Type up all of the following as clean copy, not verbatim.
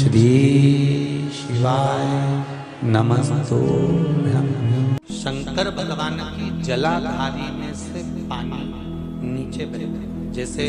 श्री शिवाय नमस्तुभ्यं। शंकर भगवान की जलाधारी में से पानी नीचे बहता, जैसे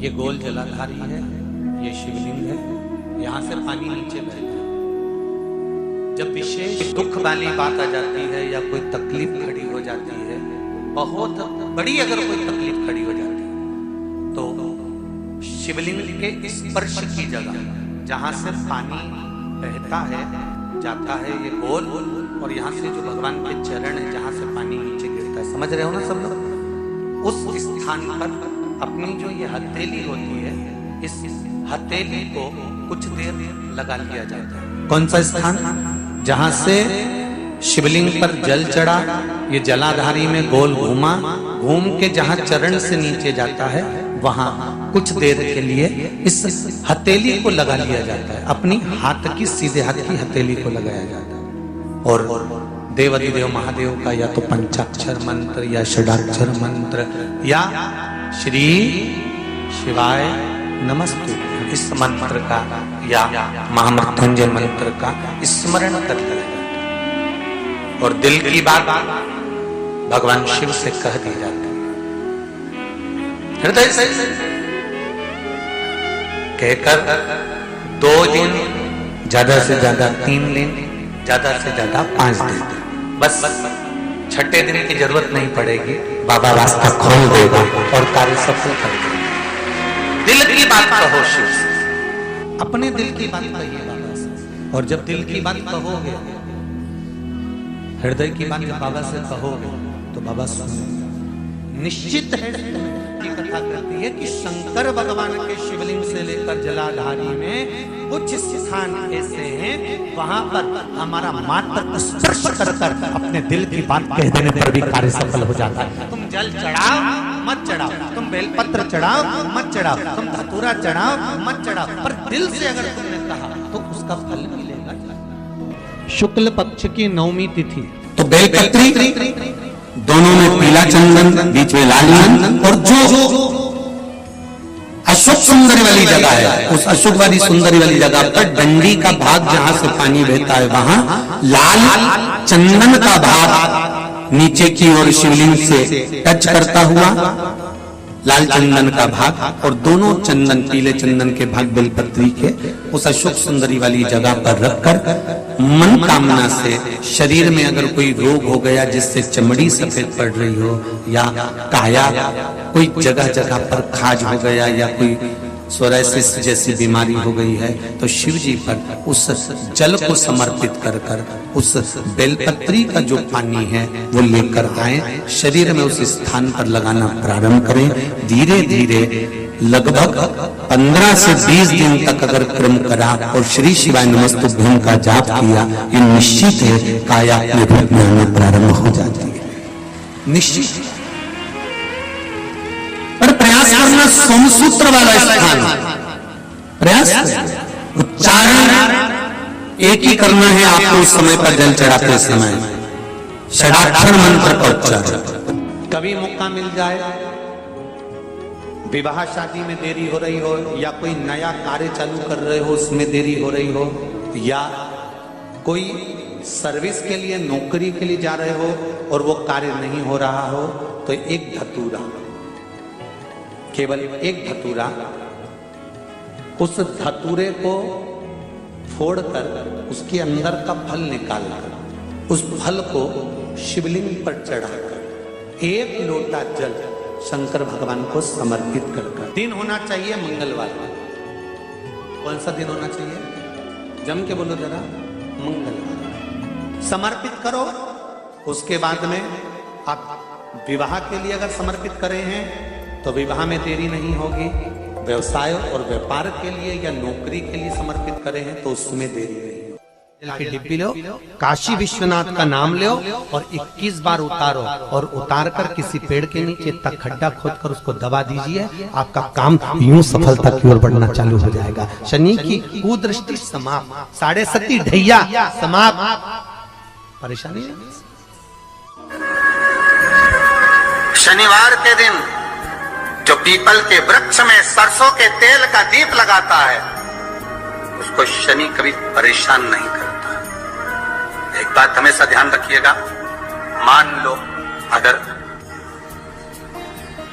ये गोल जलाधारी है, ये शिवलिंग है, यहाँ से पानी नीचे बहता है। जब विशेष दुख वाली बात आ जाती है या कोई तकलीफ खड़ी हो जाती है, बहुत बड़ी अगर कोई तकलीफ खड़ी हो जाती है, तो शिवलिंग के स्पर्श की जगह जहाँ से पानी बहता है जाता है, ये गोल, और यहाँ से जो भगवान के चरण है जहाँ से पानी नीचे गिरता है, समझ रहे हो ना सब लोग? उस स्थान पर अपनी जो ये हथेली होती है, इस हथेली को कुछ देर लगा लिया जाता है। कौन सा स्थान? जहां से शिवलिंग पर जल चढ़ा, ये जलाधारी में गोल घूमा, घूम के जहां चरण से नीचे जाता है, वहां कुछ देर के लिए इस हथेली को लगा लिया जाता है। अपनी हाथ की, सीधे हाथ की हथेली को लगाया जाता है। और देवाधिदेव महादेव का या तो पंचाक्षर मंत्र या षडाक्षर मंत्र या श्री शिवाय नमस्ते, इस मंत्र का या महामृत्युंजय मंत्र का स्मरण करते रहते, और दिल की बात भगवान शिव से कह दी जाती है। हृदय से कहकर 2 दिन, ज्यादा से ज्यादा 3 दिन, ज्यादा से ज्यादा 5 दिन, बस 6ठे दिन की जरूरत नहीं पड़ेगी, बाबा रास्ता खोल देगा और कार्य सफल कर देगा। दिल की बात कहो शिव से, अपने दिल की बात कहिए बाबा से, और जब दिल की बात कहोगे, हृदय की बात बाबा से कहोगे, तो बाबा सुनेंगे। निश्चित है की कथा कहती है कि शंकर भगवान के शिवलिंग से लेकर जलाधारी में कुछ स्थान ऐसे हैं, वहां पर हमारा मात्र स्पर्श कर अपने दिल की बात कह देने पर भी कार्य सफल हो जाता है। तुम जल चढ़ाओ मत चढ़ाओ, तुम बेलपत्र चढ़ाओ मत चढ़ाओ, तुम धतूरा चढ़ाओ मत चढ़ाओ, पर दिल से अगर तुमने कहा तो उसका फल मिलेगा। शुक्ल पक्ष की 9वीं तिथि, तो बेलपत्री, दोनों में पीला चंदन, बीच में लाल चंदन, और जो अशोक सुंदरी वाली जगह है, उस अशोक वाली सुंदरी वाली जगह पर डंडी का भाग जहां से पानी बहता है, वहां लाल चंदन का भाग नीचे की ओर शिवलिंग से टच करता हुआ लाल चंदन का भाग, और दोनों चंदन, पीले चंदन के भाग बेलपत्री के उस अशोक सुंदरी वाली जगह पर रखकर मन कामना से, शरीर में अगर कोई रोग हो गया जिससे चमड़ी सफेद पड़ रही हो, या काया कोई जगह जगह पर खाज हो गया, या कोई सोराइसिस जैसी बीमारी हो गई है, तो शिव जी पर उस जल को समर्पित कर कर उस बेलपत्री का जो पानी है वो लेकर आए, शरीर में उस स्थान पर लगाना प्रारंभ करें। धीरे धीरे लगभग 15 से 20 दिन तक अगर क्रम करा और श्री शिवाय नमस्तुभ्यं का जाप किया, ये निश्चित है काया अपने रूप में आना प्रारंभ हो जाती है, निश्चित। पर प्रयास करना सोमसूत्र वाला स्थान, प्रयास उच्चारण एक ही करना है आपको उस समय पर जल चढ़ाते समय, षडाक्षर मंत्र का उच्चारण। कभी मौका मिल जाए, विवाह शादी में देरी हो रही हो, या कोई नया कार्य चालू कर रहे हो उसमें देरी हो रही हो, या कोई सर्विस के लिए, नौकरी के लिए जा रहे हो और वो कार्य नहीं हो रहा हो, तो एक धतूरा, केवल एक धतूरा, उस धतूरे को फोड़कर उसके अंदर का फल निकालकर उस फल को शिवलिंग पर चढ़ाकर 1 लोटा जल शंकर भगवान को समर्पित कर। दिन होना चाहिए मंगलवार। कौन सा दिन होना चाहिए? जम के बोलो जरा, मंगलवार समर्पित करो। उसके बाद में आप विवाह के लिए अगर समर्पित करे हैं तो विवाह में देरी नहीं होगी, व्यवसाय और व्यापार के लिए या नौकरी के लिए समर्पित करे हैं तो उसमें देरी नहीं होगी। डिब्बी लो, काशी विश्वनाथ का नाम लो और 21 बार उतारो, और उतारकर किसी पेड़ के नीचे तक खड्डा खोदकर उसको दबा दीजिए, आपका काम यूं सफलता की ओर बढ़ना चालू हो जाएगा। शनि की कुदृष्टि समाप्त, 7.5 ढैया समाप्त, परेशानी। शनिवार के दिन जो पीपल के वृक्ष में सरसों के तेल का दीप लगाता है, उस को शनि कभी परेशान नहीं करता। एक बात हमेशा ध्यान रखिएगा, मान लो अगर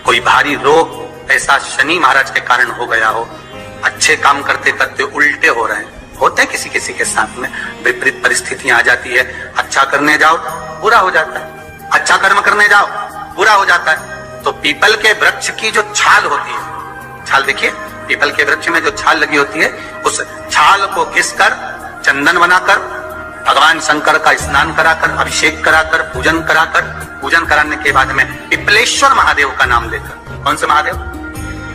कोई भारी रोग ऐसा शनि महाराज के कारण हो गया हो, अच्छे काम करते करते उल्टे हो रहे हैं, होते हैं किसी किसी के साथ में, विपरीत परिस्थितियां आ जाती है, अच्छा करने जाओ बुरा हो जाता है, अच्छा कर्म करने जाओ बुरा हो जाता है। तो पीपल के वृक्ष की जो छाल होती है, छाल देखिए, पीपल के वृक्ष में जो छाल लगी होती है, उस छाल को घिसकर चंदन बनाकर भगवान शंकर का स्नान कराकर, अभिषेक कराकर, पूजन कराकर, पूजन कराने के बाद में पिपलेश्वर महादेव का नाम लेकर, कौन से महादेव?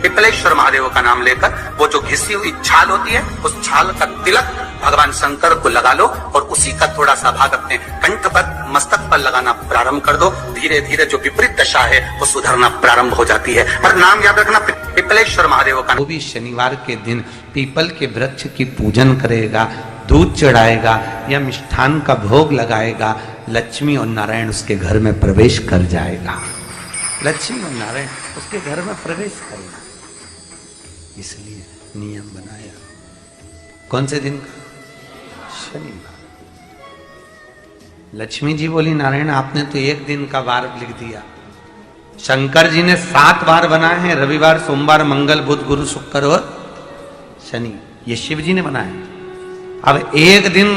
पिपलेश्वर महादेव का नाम लेकर वो जो घिसी हुई छाल होती है, उस छाल का तिलक भगवान शंकर को लगा लो और उसी का थोड़ा सा भाग अपने कंठ पर, मस्तक पर लगाना प्रारंभ कर दो। धीरे धीरे जो विपरीत दशा है वो सुधरना प्रारंभ हो जाती है। पर नाम याद रखना, पिपलेश्वर महादेव का। वो भी शनिवार के दिन पीपल के वृक्ष की पूजन करेगा, दूध चढ़ाएगा या मिष्ठान का भोग लगाएगा, लक्ष्मी और नारायण उसके घर में प्रवेश कर जाएगा। लक्ष्मी और नारायण उसके घर में प्रवेश करेगा, इसलिए नियम बनाया। कौन से दिन का? शनिवार। लक्ष्मी जी बोली, नारायण आपने तो एक दिन का वार लिख दिया, शंकर जी ने 7 बार बनाए हैं, रविवार, सोमवार, मंगल, बुध, गुरु, शुक्र और शनि, ये शिव जी ने बनाया। अब एक दिन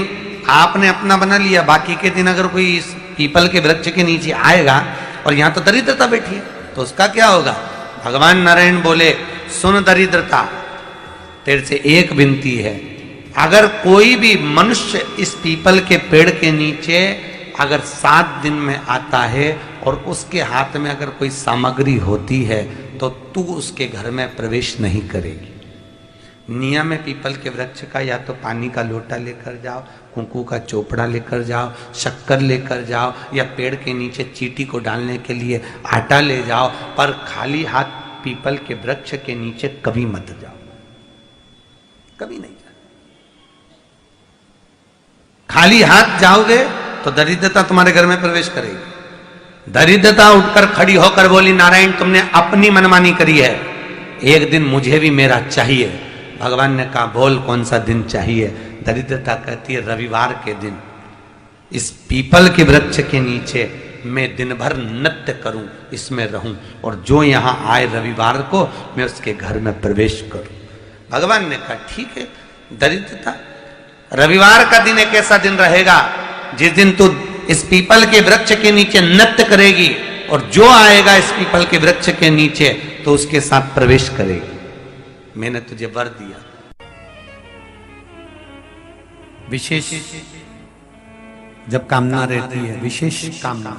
आपने अपना बना लिया, बाकी के दिन अगर कोई इस पीपल के वृक्ष के नीचे आएगा और यहां तो दरिद्रता बैठी है, तो उसका क्या होगा? भगवान नारायण बोले, सुन दरिद्रता, तेरे से एक विनती है, अगर कोई भी मनुष्य इस पीपल के पेड़ के नीचे अगर 7 दिन में आता है और उसके हाथ में अगर कोई सामग्री होती है तो तू उसके घर में प्रवेश नहीं करेगी। नियम है पीपल के वृक्ष का, या तो पानी का लोटा लेकर जाओ, कुंकू का चोपड़ा लेकर जाओ, शक्कर लेकर जाओ, या पेड़ के नीचे चींटी को डालने के लिए आटा ले जाओ, पर खाली हाथ पीपल के वृक्ष के नीचे कभी मत जाओ, कभी नहीं जाओ। खाली हाथ जाओगे तो दरिद्रता तुम्हारे घर में प्रवेश करेगी। दरिद्रता उठकर खड़ी होकर बोली, नारायण तुमने अपनी मनमानी करी है, एक दिन मुझे भी मेरा चाहिए। भगवान ने कहा, बोल कौन सा दिन चाहिए? दरिद्रता कहती है, रविवार के दिन इस पीपल के वृक्ष के नीचे मैं दिन भर नृत्य करूं, इसमें रहूं, और जो यहां आए रविवार को मैं उसके घर में प्रवेश करूं। भगवान ने कहा, ठीक है। दरिद्रता, रविवार का दिन एक ऐसा दिन रहेगा जिस दिन तू इस पीपल के वृक्ष के नीचे नृत्य करेगी और जो आएगा इस पीपल के वृक्ष के नीचे तो उसके साथ प्रवेश करेगी। मैंने तुझे वर दिया। विशेष जब कामना रहती है, विशेष कामना,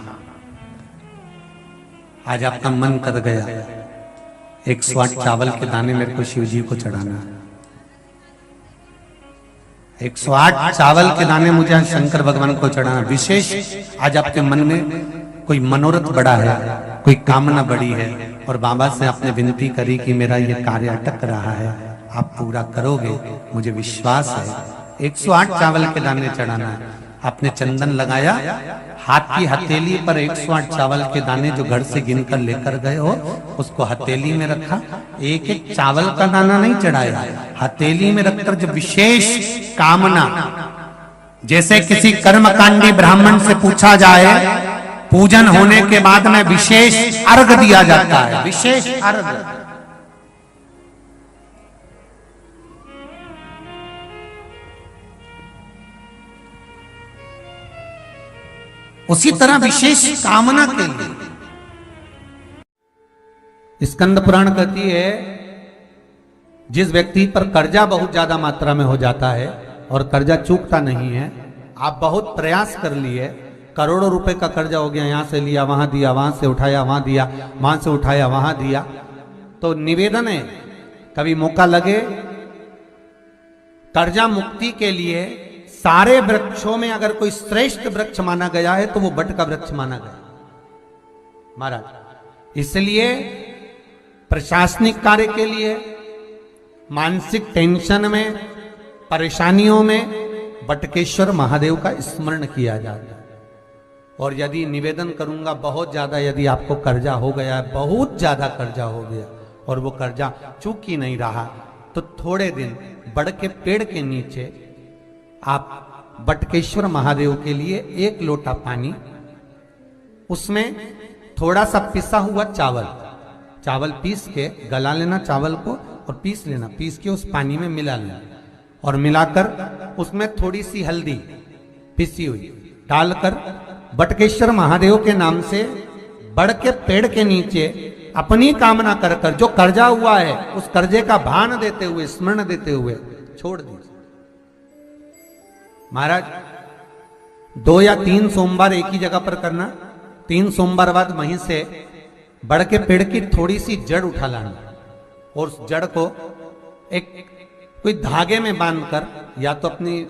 आज आपका मन कर गया 108 चावल के दाने मेरे को शिव जी को चढ़ाना है, 108 चावल के दाने मुझे शंकर भगवान को चढ़ाना। विशेष आज आपके मन में कोई मनोरथ बड़ा है, कोई कामना बड़ी है, और बाबा से आपने विनती करी कि मेरा ये कार्य अटक रहा है, आप पूरा करोगे, मुझे विश्वास है। 108 चावल के दाने चढ़ाना है। आपने चंदन लगाया, हाथ की हथेली पर 108 चावल के दाने जो घर से गिनकर लेकर गए हो उसको हथेली में रखा। एक एक चावल का दाना नहीं चढ़ाया, हथेली में रखकर जब विशेष कामना, जैसे किसी कर्मकांडी ब्राह्मण से पूछा जाए, पूजन होने के बाद में विशेष अर्घ दिया जाता है, विशेष अर्घ। उसी तरह विशेष कामना के लिए स्कंद पुराण कहती है, जिस व्यक्ति पर कर्जा बहुत ज्यादा मात्रा में हो जाता है और कर्जा चूकता नहीं है, आप बहुत प्रयास कर लिए, करोड़ों रुपए का कर्जा हो गया, यहां से लिया वहां दिया, वहां से उठाया वहां दिया, वहां से उठाया वहां दिया, तो निवेदन है कभी मौका लगे कर्जा मुक्ति के लिए सारे वृक्षों में अगर कोई श्रेष्ठ वृक्ष माना गया है तो वो बट का वृक्ष माना गया महाराज। इसलिए प्रशासनिक कार्य के लिए, मानसिक टेंशन में, परेशानियों में बटकेश्वर महादेव का स्मरण किया जाता है। और यदि निवेदन करूंगा बहुत ज्यादा, यदि आपको कर्जा हो गया है, बहुत ज्यादा कर्जा हो गया और वो कर्जा चूक ही नहीं रहा, तो थोड़े दिन बड़ के पेड़ के नीचे आप बटकेश्वर महादेव के लिए 1 लोटा पानी, उसमें थोड़ा सा पिसा हुआ चावल पीस के गला लेना चावल को और पीस लेना, पीस के उस पानी में मिला लेना और मिलाकर उसमें थोड़ी सी हल्दी पिसी हुई डालकर बटकेश्वर महादेव के नाम से बड़ के पेड़ के नीचे अपनी कामना कर कर जो कर्जा हुआ है उस कर्जे का भान देते हुए, स्मरण देते हुए छोड़ दीजिए। महाराज 2 या 3 सोमवार एक ही जगह पर करना, 3 सोमवार बाद वहीं से बड़ के पेड़ की थोड़ी सी जड़ उठा लाना और उस जड़ को एक कोई धागे में बांधकर या तो अपनी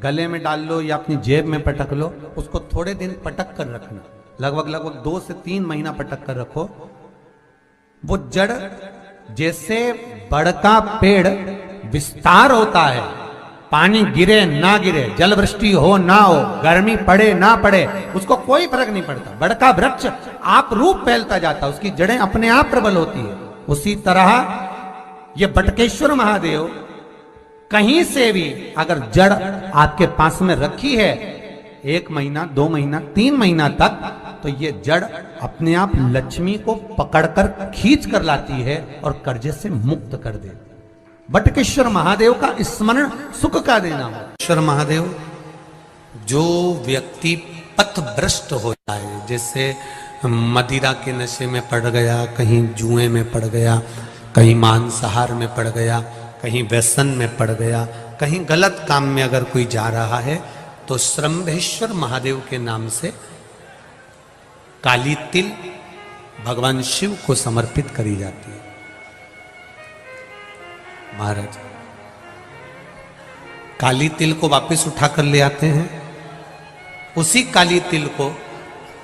गले में डाल लो या अपनी जेब में पटक लो, उसको थोड़े दिन पटक कर रखना, लगभग 2 से 3 महीना पटक कर रखो। वो जड़ जैसे बड़ का पेड़ विस्तार होता है, पानी गिरे ना गिरे, जल वृष्टि हो ना हो, गर्मी पड़े ना पड़े, उसको कोई फर्क नहीं पड़ता। बड़ का वृक्ष आप रूप फैलता जाता, उसकी जड़ें अपने आप प्रबल होती है। उसी तरह ये बटकेश्वर महादेव कहीं से भी अगर जड़ आपके पास में रखी है 1 महीना 2 महीना 3 महीना तक, तो ये जड़ अपने आप लक्ष्मी को पकड़कर खींच कर लाती है और कर्जे से मुक्त कर देती। बटकेश्वर महादेव का स्मरण सुख का देना हो। बटकेश्वर महादेव, जो व्यक्ति पथभ्रष्ट होता है, जैसे मदिरा के नशे में पड़ गया, कहीं जुए में पड़ गया, कहीं मांसाहार में पड़ गया, कहीं व्यसन में पड़ गया, कहीं गलत काम में अगर कोई जा रहा है, तो श्रंभेश्वर महादेव के नाम से काली तिल भगवान शिव को समर्पित करी जाती है। महाराज काली तिल को वापस उठाकर ले आते हैं, उसी काली तिल को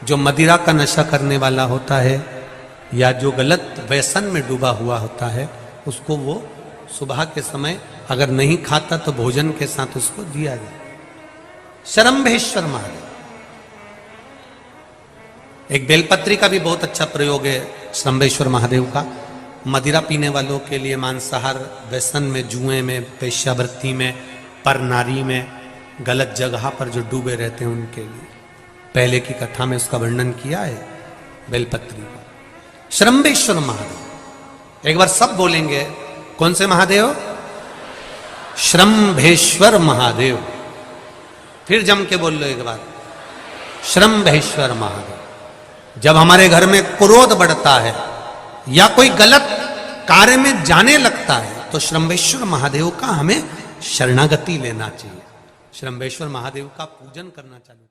जो मदिरा का नशा करने वाला होता है या जो गलत व्यसन में डूबा हुआ होता है, उसको वो सुबह के समय अगर नहीं खाता तो भोजन के साथ उसको दिया जाए। श्रंभेश्वर महादेव। एक बेलपत्री का भी बहुत अच्छा प्रयोग है श्रंभेश्वर महादेव का, मदिरा पीने वालों के लिए, मांसाहार व्यसन में, जुए में, वेश्यावृत्ति में, पर नारी में, गलत जगह पर जो डूबे रहते हैं उनके लिए। पहले की कथा में उसका वर्णन किया है बेलपत्री का। श्रंभेश्वर महादेव, एक बार सब बोलेंगे, कौन से महादेव? श्रंभेश्वर महादेव। फिर जम के बोल लो एक बार, श्रंभेश्वर महादेव। जब हमारे घर में क्रोध बढ़ता है या कोई गलत कार्य में जाने लगता है, तो श्रंभेश्वर महादेव का हमें शरणागति लेना चाहिए, श्रंभेश्वर महादेव का पूजन करना चालू